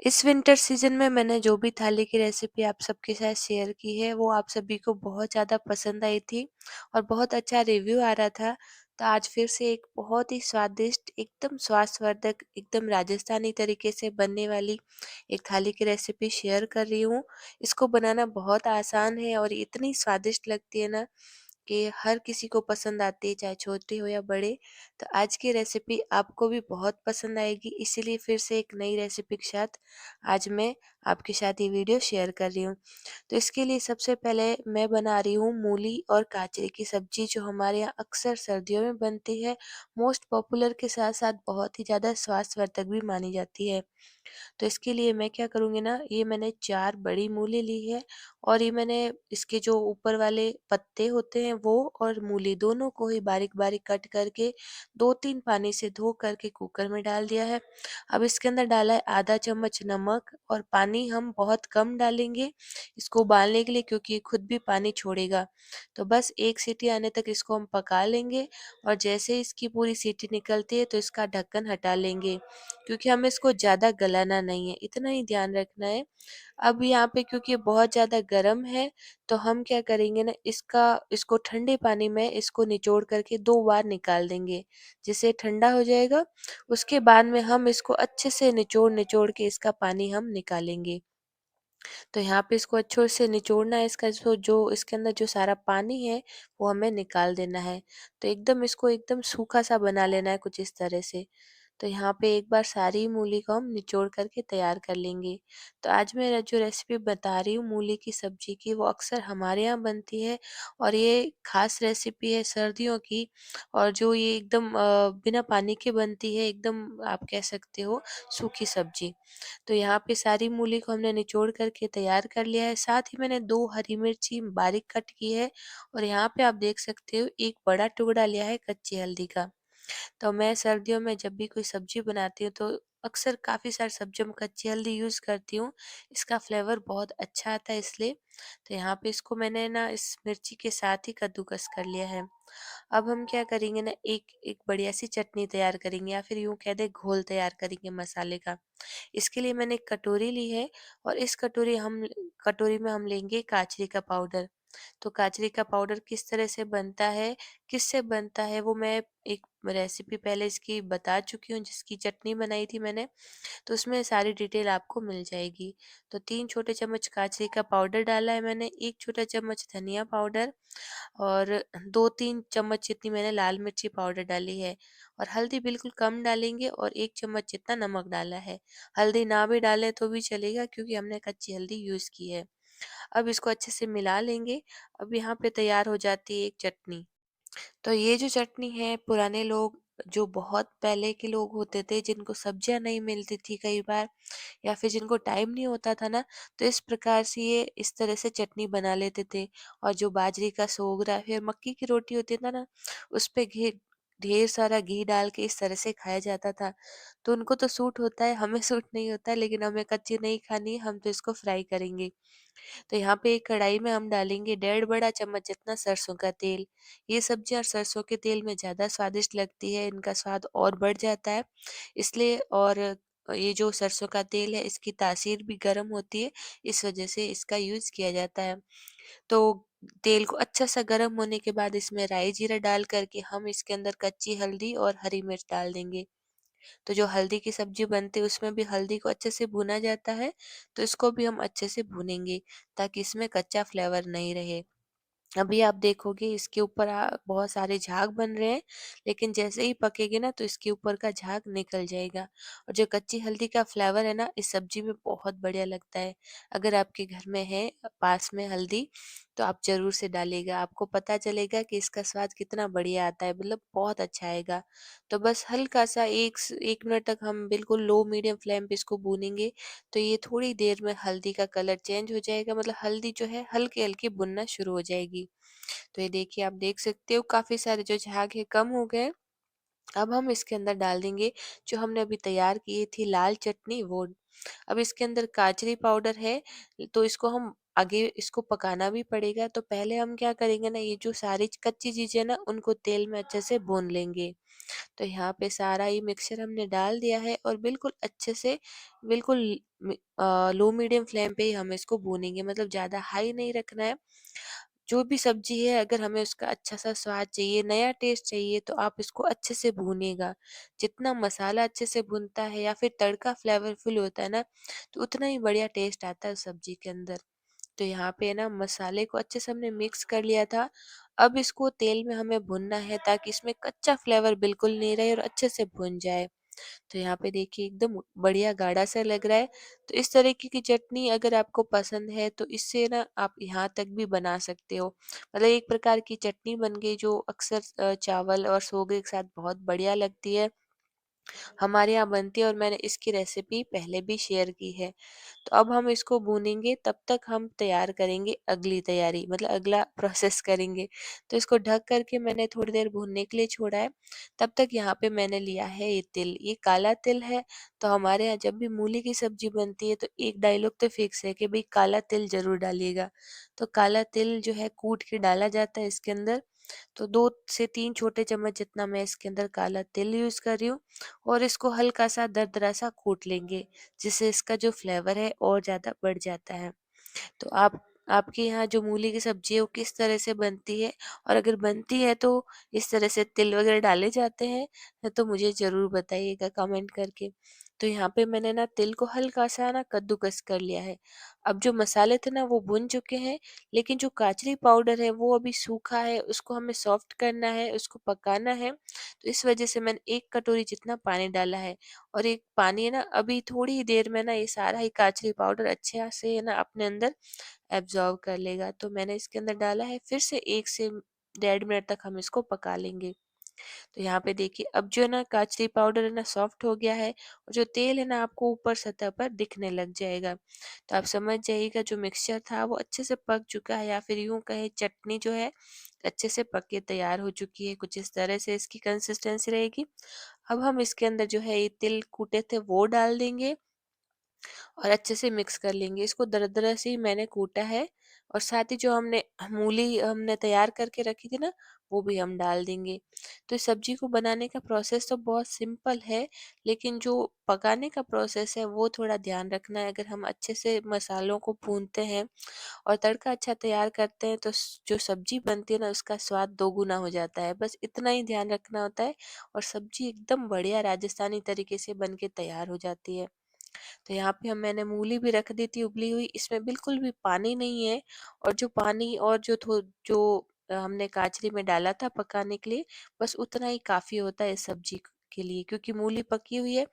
इस winter season में मैंने जो भी थाली की रेसिपी आप सबके साथ शेयर की है, वो आप सभी को बहुत ज़्यादा पसंद आई थी और बहुत अच्छा रिव्यू आ रहा था। तो आज फिर से एक बहुत ही स्वादिष्ट, एकदम स्वास्थ्यवर्धक, एकदम राजस्थानी तरीके से बनने वाली एक थाली की रेसिपी शेयर कर रही हूँ। इसको बनाना बहुत आसान है और इतनी स्वादिष्ट लगती है ना कि हर किसी को पसंद आती है, चाहे छोटे हो या बड़े। तो आज की रेसिपी आपको भी बहुत पसंद आएगी, इसीलिए फिर से एक नई रेसिपी के साथ आज मैं आपके साथ ये वीडियो शेयर कर रही हूँ। तो इसके लिए सबसे पहले मैं बना रही हूँ मूली और गाजर की सब्जी, जो हमारे यहाँ अक्सर सर्दियों में बनती है। मोस्ट पॉपुलर के साथ साथ बहुत ही ज़्यादा स्वास्थ्यवर्धक भी मानी जाती है। तो इसके लिए मैं क्या करूँगी ना, ये मैंने 4 बड़ी मूली ली है और ये मैंने इसके जो ऊपर वाले पत्ते होते हैं वो और मूली दोनों को ही बारीक-बारीक कट करके 2-3 पानी से धो करके कुकर में डाल दिया है। अब इसके अंदर डाला है आधा चम्मच नमक और पानी हम बहुत कम डालेंगे इसको उबालने के लिए, क्योंकि ये खुद भी पानी छोड़ेगा। तो बस 1 सीटी आने तक इसको हम पका लेंगे और जैसे ही इसकी पूरी सीटी निकलती है तो इसका ढक्कन हटा लेंगे, क्योंकि हमें इसको ज़्यादा गलाना नहीं है, इतना ही ध्यान रखना है। अब यहाँ पे क्योंकि ये बहुत ज़्यादा गर्म है, तो हम क्या करेंगे ना, इसको ठंडे पानी में इसको निचोड़ करके 2 बार निकाल देंगे। जिससे ठंडा हो जाएगा, उसके बाद में हम इसको अच्छे से निचोड़-निचोड़ के इसका पानी हम निकालेंगे। तो यहाँ पे इसको अच्छे से निचोड़ना है, इसका जो इसके अंदर जो सारा पानी है वो हमें निकाल देना है। तो एकदम इसको एकदम सूखा-सा बना लेना है कुछ इस तरह से। तो यहाँ पे एक बार सारी मूली को हम निचोड़ करके तैयार कर लेंगे। तो आज मैं जो रेसिपी बता रही हूँ मूली की सब्जी की, वो अक्सर हमारे यहाँ बनती है और ये ख़ास रेसिपी है सर्दियों की। और जो ये एकदम बिना पानी के बनती है, एकदम आप कह सकते हो सूखी सब्जी। तो यहाँ पे सारी मूली को हमने निचोड़ करके तैयार कर लिया है। साथ ही मैंने 2 हरी मिर्ची बारीक कट की है और यहाँ पे आप देख सकते हो एक बड़ा टुकड़ा लिया है कच्ची हल्दी का। तो मैं सर्दियों में जब भी कोई सब्जी बनाती हूँ तो अक्सर काफ़ी सारी सब्जियों में कच्ची हल्दी यूज़ करती हूँ। इसका फ्लेवर बहुत अच्छा आता है इसलिए। तो यहाँ पे इसको मैंने ना इस मिर्ची के साथ ही कद्दूकस कर लिया है। अब हम क्या करेंगे ना, एक एक बढ़िया सी चटनी तैयार करेंगे, या फिर यूँ कह दें घोल तैयार करेंगे मसाले का। इसके लिए मैंने एक कटोरी ली है और इस कटोरी में हम लेंगे काजरी का पाउडर। तो काजरी का पाउडर किस तरह से बनता है, किससे बनता है, वो मैं एक रेसिपी पहले इसकी बता चुकी हूँ, जिसकी चटनी बनाई थी मैंने। तो उसमें सारी डिटेल आपको मिल जाएगी। तो 3 छोटे चम्मच काजरी का पाउडर डाला है मैंने, 1 छोटा चम्मच धनिया पाउडर और 2-3 चम्मच जितनी मैंने लाल मिर्ची पाउडर डाली है और हल्दी बिल्कुल कम डालेंगे और 1 चम्मच जितना नमक डाला है। हल्दी ना भी डालें तो भी चलेगा, क्योंकि हमने कच्ची हल्दी यूज़ की है। अब इसको अच्छे से मिला लेंगे। अब यहाँ पे तैयार हो जाती है एक चटनी। तो ये जो चटनी है, पुराने लोग, जो बहुत पहले के लोग होते थे, जिनको सब्जियाँ नहीं मिलती थी कई बार, या फिर जिनको टाइम नहीं होता था ना, तो इस प्रकार से ये इस तरह से चटनी बना लेते थे। और जो बाजरे का सोगरा फिर मक्की की रोटी होती था ना, उस पे घी, ढेर सारा घी डाल के इस तरह से खाया जाता था। तो उनको तो सूट होता है, हमें सूट नहीं होता है, लेकिन हमें कच्ची नहीं खानी है, हम तो इसको फ्राई करेंगे। तो यहाँ पे एक कढ़ाई में हम डालेंगे 1.5 बड़ा चम्मच जितना सरसों का तेल। ये सब्जियाँ सरसों के तेल में ज़्यादा स्वादिष्ट लगती है, इनका स्वाद और बढ़ जाता है इसलिए। और ये जो सरसों का तेल है, इसकी तासीर भी गर्म होती है, इस वजह से इसका यूज़ किया जाता है। तो तेल को अच्छा सा गर्म होने के बाद इसमें राई जीरा डाल करके हम इसके अंदर कच्ची हल्दी और हरी मिर्च डाल देंगे। तो जो हल्दी की सब्जी बनती है उसमें भी हल्दी को अच्छे से भुना जाता है, तो इसको भी हम अच्छे से भूनेंगे ताकि इसमें कच्चा फ्लेवर नहीं रहे। अभी आप देखोगे इसके ऊपर बहुत सारे झाग बन रहे हैं, लेकिन जैसे ही पकेगी ना तो इसके ऊपर का झाग निकल जाएगा। और जो कच्ची हल्दी का फ्लेवर है ना, इस सब्जी में बहुत बढ़िया लगता है। अगर आपके घर में है पास में हल्दी, तो आप ज़रूर से डालिएगा, आपको पता चलेगा कि इसका स्वाद कितना बढ़िया आता है, मतलब बहुत अच्छा आएगा। तो बस हल्का-सा 1 मिनट तक हम बिल्कुल लो मीडियम फ्लेम पे इसको भूनेंगे, तो ये थोड़ी देर में हल्दी का कलर चेंज हो जाएगा, मतलब हल्दी जो है हल्की-हल्की भुनना शुरू हो जाएगी। तो ये देखिए, आप देख सकते हो काफ़ी सारे जो झाग है कम हो गए। अब हम इसके अंदर डाल देंगे जो हमने अभी तैयार की थी लाल चटनी, वो। अब इसके अंदर काजरी पाउडर है, तो इसको हम आगे इसको पकाना भी पड़ेगा। तो पहले हम क्या करेंगे ना, ये जो सारी कच्ची चीज़ें ना, उनको तेल में अच्छे से भून लेंगे। तो यहाँ पे सारा ये मिक्सचर हमने डाल दिया है और बिल्कुल अच्छे से बिल्कुल लो मीडियम फ्लेम पे ही हम इसको भूनेंगे, मतलब ज़्यादा हाई नहीं रखना है। जो भी सब्जी है अगर हमें उसका अच्छा-सा स्वाद चाहिए, नया टेस्ट चाहिए तो आप इसको अच्छे से भूनिएगा। जितना मसाला अच्छे से भुनता है या फिर तड़का फ्लेवरफुल होता है ना, तो उतना ही बढ़िया टेस्ट आता है उस सब्जी के अंदर। तो यहाँ पे ना मसाले को अच्छे से हमने मिक्स कर लिया था। अब इसको तेल में हमें भूनना है ताकि इसमें कच्चा फ्लेवर बिल्कुल नहीं रहे और अच्छे से भुन जाए। तो यहाँ पे देखिए एकदम बढ़िया गाढ़ा सा लग रहा है। तो इस तरीके की चटनी अगर आपको पसंद है तो इससे ना आप यहाँ तक भी बना सकते हो। मतलब एक प्रकार की चटनी बन गई जो अक्सर चावल और सोगे के साथ बहुत बढ़िया लगती है। हमारे यहाँ बनती है और मैंने इसकी रेसिपी पहले भी शेयर की है। तो अब हम इसको भूनेंगे, तब तक हम तैयार करेंगे अगली तैयारी, मतलब अगला प्रोसेस करेंगे। तो इसको ढक कर के मैंने थोड़ी देर भूनने के लिए छोड़ा है। तब तक यहाँ पे मैंने लिया है ये तिल, ये काला तिल है। तो हमारे यहाँ जब भी मूली की सब्जी बनती है तो एक डायलॉग तो फिक्स है कि भई काला तिल ज़रूर डालिएगा। तो काला तिल जो है कूट के डाला जाता है इसके अंदर। तो 2 से 3 छोटे चम्मच जितना मैं इसके अंदर काला तिल यूज़ कर रही हूँ और इसको हल्का-सा दरदरा-सा कूट लेंगे, जिससे इसका जो फ्लेवर है और ज़्यादा बढ़ जाता है। तो आपके यहाँ जो मूली की सब्ज़ी है वो किस तरह से बनती है? और अगर बनती है तो इस तरह से तिल वग़ैरह डाले जाते हैं? तो मुझे ज़रूर बताइएगा कमेंट करके। तो यहाँ पे मैंने ना तिल को हल्का-सा ना कद्दूकस कर लिया है। अब जो मसाले थे ना वो भुन चुके हैं, लेकिन जो काजरी पाउडर है वो अभी सूखा है, उसको हमें सॉफ्ट करना है, उसको पकाना है। तो इस वज़ह से मैंने 1 कटोरी जितना पानी डाला है और एक पानी है ना अभी थोड़ी ही देर में ना ये सारा ही काजरी पाउडर अच्छे से है ना अपने अंदर एब्ज़ॉर्ब कर लेगा। तो मैंने इसके अंदर डाला है, फिर से 1 से डेढ़ मिनट तक हम इसको पका लेंगे। तो यहाँ पे देखिए अब जो है ना कचरी पाउडर है ना सॉफ्ट हो गया है और जो तेल है ना आपको ऊपर सतह पर दिखने लग जाएगा। तो आप समझ जाइएगा जो मिक्सचर था वो अच्छे से पक चुका है, या फिर यूँ कहें चटनी जो है अच्छे से पक के तैयार हो चुकी है। कुछ इस तरह से इसकी कंसिस्टेंसी रहेगी। अब हम इसके अंदर जो है ये तिल कूटे थे वो डाल देंगे और अच्छे से मिक्स कर लेंगे। इसको दरदरा से ही मैंने कूटा है और साथ ही जो हमने मूली हमने तैयार करके रखी थी ना, वो भी हम डाल देंगे। तो इस सब्ज़ी को बनाने का प्रोसेस तो बहुत सिंपल है, लेकिन जो पकाने का प्रोसेस है वो थोड़ा ध्यान रखना है। अगर हम अच्छे से मसालों को भूनते हैं और तड़का अच्छा तैयार करते हैं तो जो सब्ज़ी बनती है ना उसका स्वाद दोगुना हो जाता है। बस इतना ही ध्यान रखना होता है और सब्ज़ी एकदम बढ़िया राजस्थानी तरीके से बन के तैयार हो जाती है। तो यहाँ पे हम मैंने मूली भी रख दी थी उबली हुई, इसमें बिल्कुल भी पानी नहीं है और जो पानी और जो हमने काचरी में डाला था पकाने के लिए, बस उतना ही काफ़ी होता है इस सब्जी के लिए, क्योंकि मूली पकी हुई है।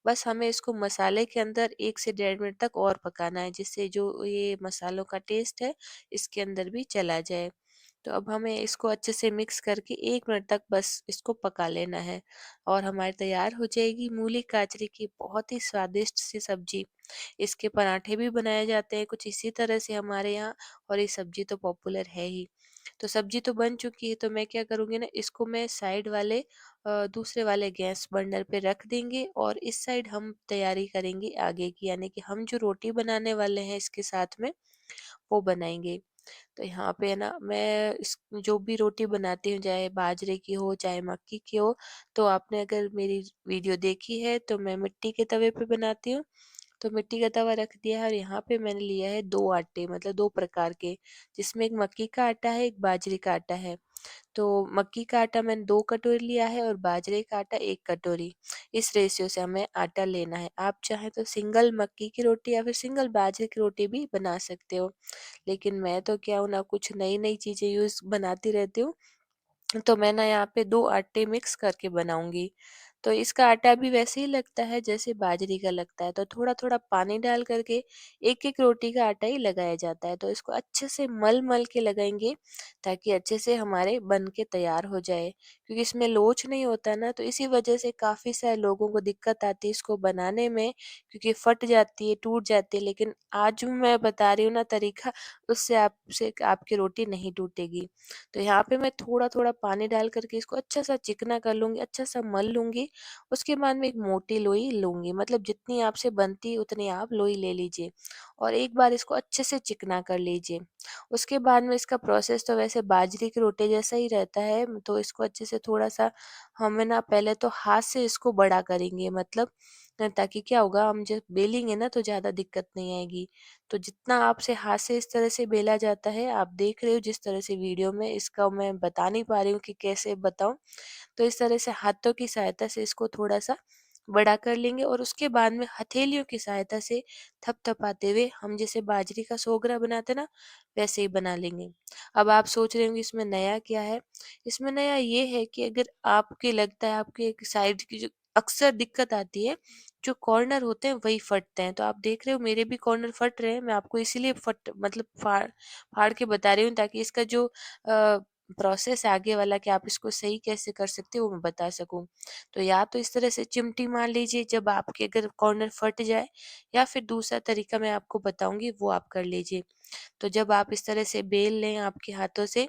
बस हमें इसको मसाले के अंदर 1 से डेढ़ मिनट तक और पकाना है, जिससे जो ये मसालों का टेस्ट है इसके अंदर भी चला जाए। तो अब हमें इसको अच्छे से मिक्स करके 1 मिनट तक बस इसको पका लेना है और हमारी तैयार हो जाएगी मूली गाजरे की बहुत ही स्वादिष्ट सी सब्जी। इसके पराठे भी बनाए जाते हैं कुछ इसी तरह से हमारे यहाँ, और ये सब्जी तो पॉपुलर है ही। तो सब्जी तो बन चुकी है, तो मैं क्या करूँगी ना, इसको मैं साइड वाले दूसरे वाले गैस बर्नर पे रख देंगे और इस साइड हम तैयारी करेंगे आगे की, यानी कि हम जो रोटी बनाने वाले हैं इसके साथ में वो बनाएँगे। तो यहाँ पे है ना मैं इस जो भी रोटी बनाती हूँ, चाहे बाजरे की हो चाहे मक्की की हो, तो आपने अगर मेरी वीडियो देखी है तो मैं मिट्टी के तवे पे बनाती हूँ। तो मिट्टी का तवा रख दिया है और यहाँ पे मैंने लिया है 2 आटे, मतलब 2 प्रकार के, जिसमें एक मक्की का आटा है, एक बाजरे का आटा है। तो मक्की का आटा मैंने 2 कटोरी लिया है और बाजरे का आटा 1 कटोरी। इस रेशियो से हमें आटा लेना है। आप चाहें तो सिंगल मक्की की रोटी या फिर सिंगल बाजरे की रोटी भी बना सकते हो। लेकिन मैं तो क्या हूँ ना, कुछ नई-नई चीज़ें यूज़ बनाती रहती हूँ। तो मैं ना यहाँ पे 2 आटे मिक्स करके बनाऊँगी। तो इसका आटा भी वैसे ही लगता है जैसे बाजरे का लगता है, तो थोड़ा-थोड़ा पानी डाल कर के एक-एक रोटी का आटा ही लगाया जाता है। तो इसको अच्छे से मल-मल के लगाएँगे ताकि अच्छे से हमारे बन के तैयार हो जाए। क्योंकि इसमें लोच नहीं होता ना, तो इसी वजह से काफ़ी सारे लोगों को दिक्कत आती है इसको बनाने में, क्योंकि फट जाती है, टूट जाती है। लेकिन आज जो मैं बता रही हूँ ना तरीका, उससे आपसे आपकी रोटी नहीं टूटेगी। तो यहाँ पे मैं थोड़ा-थोड़ा पानी डाल कर के इसको अच्छा-सा चिकना कर लूँगी, अच्छा-सा मल लूँगी उसके बाद में एक मोटी लोई लूँगी, मतलब जितनी आपसे बनती है उतनी आप लोई ले लीजिए और एक बार इसको अच्छे से चिकना कर लीजिए। उसके बाद में इसका प्रोसेस तो वैसे बाजरे की रोटी जैसा ही रहता है, तो इसको अच्छे से थोड़ा-सा हमें ना पहले तो हाथ से इसको बड़ा करेंगे, मतलब ताकि क्या होगा, हम जब बेलेंगे ना तो ज़्यादा दिक्कत नहीं आएगी। तो जितना आपसे हाथ से इस तरह से बेला जाता है, आप देख रहे हो जिस तरह से वीडियो में, इसका मैं बता नहीं पा रही हूँ कि कैसे बताऊँ। तो इस तरह से हाथों की सहायता से इसको थोड़ा-सा बड़ा कर लेंगे और उसके बाद में हथेलियों की सहायता से थपथपाते हुए हम जैसे बाजरे का सोगरा बनाते हैं ना, वैसे ही बना लेंगे। अब आप सोच रहे होंगे इसमें नया क्या है? इसमें नया ये है कि अगर आपके लगता है आपके एक साइड की जो अक्सर दिक्कत आती है, जो कॉर्नर होते हैं वही फटते हैं। तो आप देख रहे हो मेरे भी कॉर्नर फट रहे हैं, मैं आपको इसीलिए फट मतलब फाड़ के बता रही हूँ ताकि इसका जो प्रोसेस है आगे वाला कि आप इसको सही कैसे कर सकते हो वो मैं बता सकूँ। तो या तो इस तरह से चिमटी मार लीजिए जब आपके अगर कॉर्नर फट जाए, या फिर दूसरा तरीका मैं आपको बताऊँगी वो आप कर लीजिए। तो जब आप इस तरह से बेल लें आपके हाथों से,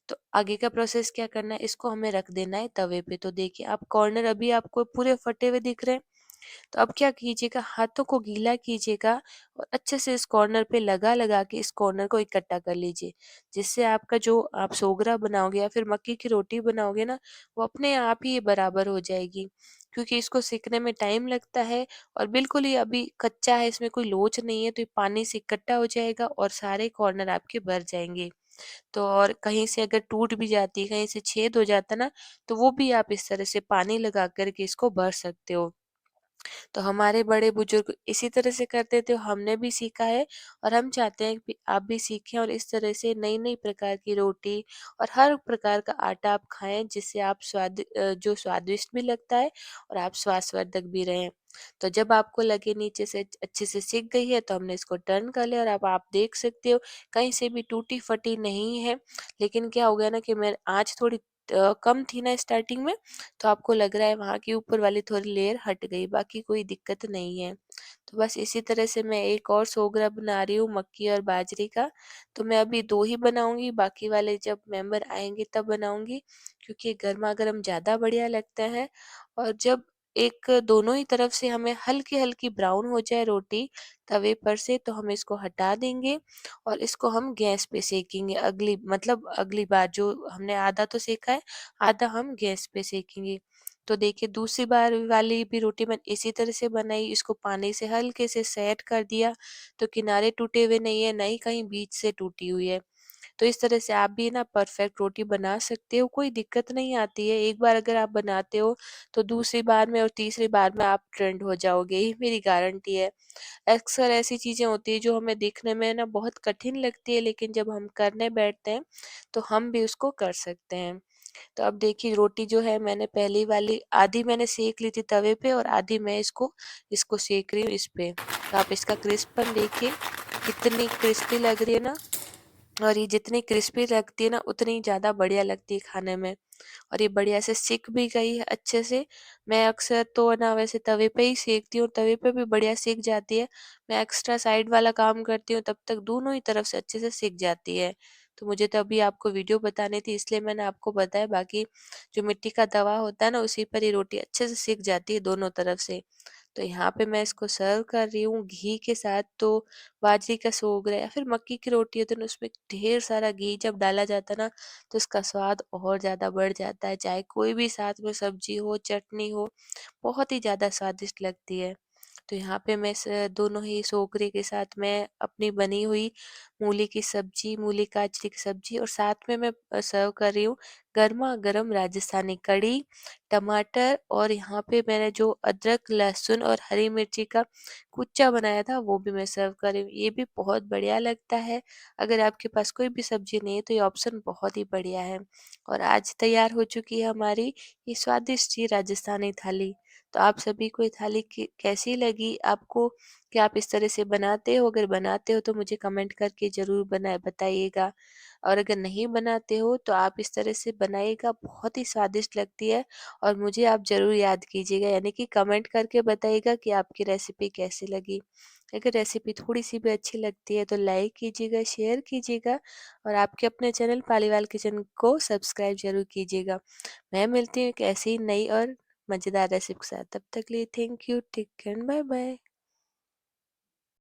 तो आगे का प्रोसेस क्या करना है, इसको हमें रख देना है तवे पे। तो देखिए आप कॉर्नर अभी आपको पूरे फटे हुए दिख रहे हैं। तो अब क्या कीजिएगा, हाथों को गीला कीजिएगा और अच्छे से इस कॉर्नर पे लगा-लगा के इस कॉर्नर को इकट्ठा कर लीजिए। जिससे आपका जो आप सोगरा बनाओगे या फिर मक्की की रोटी बनाओगे ना, वो अपने आप ही ये बराबर हो जाएगी। क्योंकि इसको सेकने में टाइम लगता है और बिल्कुल ही अभी कच्चा है, इसमें कोई लोच नहीं है, तो ये पानी से इकट्ठा हो जाएगा और सारे कॉर्नर आपके भर जाएँगे। तो और कहीं से अगर टूट भी जाती है, कहीं से छेद हो जाता है ना, तो वो भी आप इस तरह से पानी लगा कर के इसको भर सकते हो। तो हमारे बड़े-बुजुर्ग इसी तरह से करते थे, हमने भी सीखा है और हम चाहते हैं कि आप भी सीखें और इस तरह से नई-नई प्रकार की रोटी और हर प्रकार का आटा आप खाएँ, जिससे आप जो स्वादिष्ट भी लगता है और आप स्वास्थ्यवर्धक भी रहें। तो जब आपको लगे नीचे से अच्छे से सिक गई है, तो हमने इसको टर्न कर लिया और अब आप देख सकते हो कहीं से भी टूटी-फटी नहीं है। लेकिन क्या हो गया ना कि मैं आँच थोड़ी कम थी ना स्टार्टिंग में, तो आपको लग रहा है वहाँ की ऊपर वाली थोड़ी लेयर हट गई, बाकी कोई दिक्कत नहीं है। तो बस इसी तरह से मैं एक और सोगरा बना रही हूँ मक्की और बाजरे का। तो मैं अभी 2 ही बनाऊँगी, बाकी वाले जब मेंबर आएँगे तब बनाऊँगी, क्योंकि गरमा-गरम ज़्यादा बढ़िया लगता है। और जब एक दोनों ही तरफ से हमें हल्की-हल्की ब्राउन हो जाए रोटी तवे पर से, तो हम इसको हटा देंगे और इसको हम गैस पे सेकेंगे। अगली बार जो हमने आधा तो सेका है, आधा हम गैस पे सेकेंगे। तो देखिए दूसरी बार वाली भी रोटी मैंने इसी तरह से बनाई, इसको पानी से हल्के से सेट कर दिया, तो किनारे टूटे हुए नहीं है, ना ही कहीं बीच से टूटी हुई है। तो इस तरह से आप भी ना परफेक्ट रोटी बना सकते हो, कोई दिक्कत नहीं आती है। एक बार अगर आप बनाते हो, तो दूसरी बार में और तीसरी बार में आप ट्रेंड हो जाओगे, ये मेरी गारंटी है। अक्सर ऐसी चीज़ें होती हैं जो हमें देखने में ना बहुत कठिन लगती है, लेकिन जब हम करने बैठते हैं, तो हम भी उसको कर सकते हैं। तो अब देखिए रोटी जो है मैंने पहली वाली आधी मैंने सेक ली थी तवे पे और आधी मैं इसको इसको सेक रही हूँ इस पे। तो आप इसका क्रिस्पन देखिए, कितनी क्रिस्पी लग रही है ना, और ये जितनी क्रिस्पी लगती है ना उतनी ज़्यादा बढ़िया लगती है खाने में। और ये बढ़िया से सिक भी गई है अच्छे से। मैं अक्सर तो ना वैसे तवे पे ही सेकती हूँ, तवे पे भी बढ़िया सिक जाती है। मैं एक्स्ट्रा साइड वाला काम करती हूँ तब तक दोनों ही तरफ से अच्छे से सिक जाती है। तो मुझे तो अभी आपको वीडियो बतानी थी इसलिए मैंने आपको बताया, बाकी जो मिट्टी का तवा होता है ना उसी पर ये रोटी अच्छे से सिक जाती है दोनों तरफ से। तो यहाँ पे मैं इसको सर्व कर रही हूँ घी के साथ। तो बाजरे का सोगरा या फिर मक्की की रोटी होती है ना, उसमें ढेर सारा घी जब डाला जाता है ना, तो उसका स्वाद और ज़्यादा बढ़ जाता है। चाहे कोई भी साथ में सब्जी हो, चटनी हो, बहुत ही ज़्यादा स्वादिष्ट लगती है। तो यहाँ पे मैं दोनों ही सोगरे के साथ मैं अपनी बनी हुई मूली की सब्जी, मूली गाजर की सब्जी और साथ में मैं सर्व कर रही हूँ गर्मा गर्म राजस्थानी कढ़ी, टमाटर, और यहाँ पे मैंने जो अदरक, लहसुन और हरी मिर्ची का कुच्चा बनाया था वो भी मैं सर्व कर रही हूँ। ये भी बहुत बढ़िया लगता है। अगर आपके पास कोई भी सब्जी नहीं है तो ये ऑप्शन बहुत ही बढ़िया है। और आज तैयार हो चुकी है हमारी ये स्वादिष्ट सी राजस्थानी थाली। तो आप सभी को ये थाली कैसी लगी आपको? क्या आप इस तरह से बनाते हो? अगर बनाते हो तो मुझे कमेंट करके ज़रूर बताइएगा। और अगर नहीं बनाते हो तो आप इस तरह से बनाइएगा, बहुत ही स्वादिष्ट लगती है। और मुझे आप ज़रूर याद कीजिएगा, यानी कि कमेंट करके बताइएगा कि आपकी रेसिपी कैसी लगी। अगर रेसिपी थोड़ी-सी भी अच्छी लगती है तो लाइक कीजिएगा, शेयर कीजिएगा और आपके अपने चैनल पालीवाल किचन को सब्सक्राइब ज़रूर कीजिएगा। मैं मिलती हूँ एक ऐसी ही नई और मज़ेदार रेसिपी के साथ। तब तक के लिए thank you, take care, bye bye.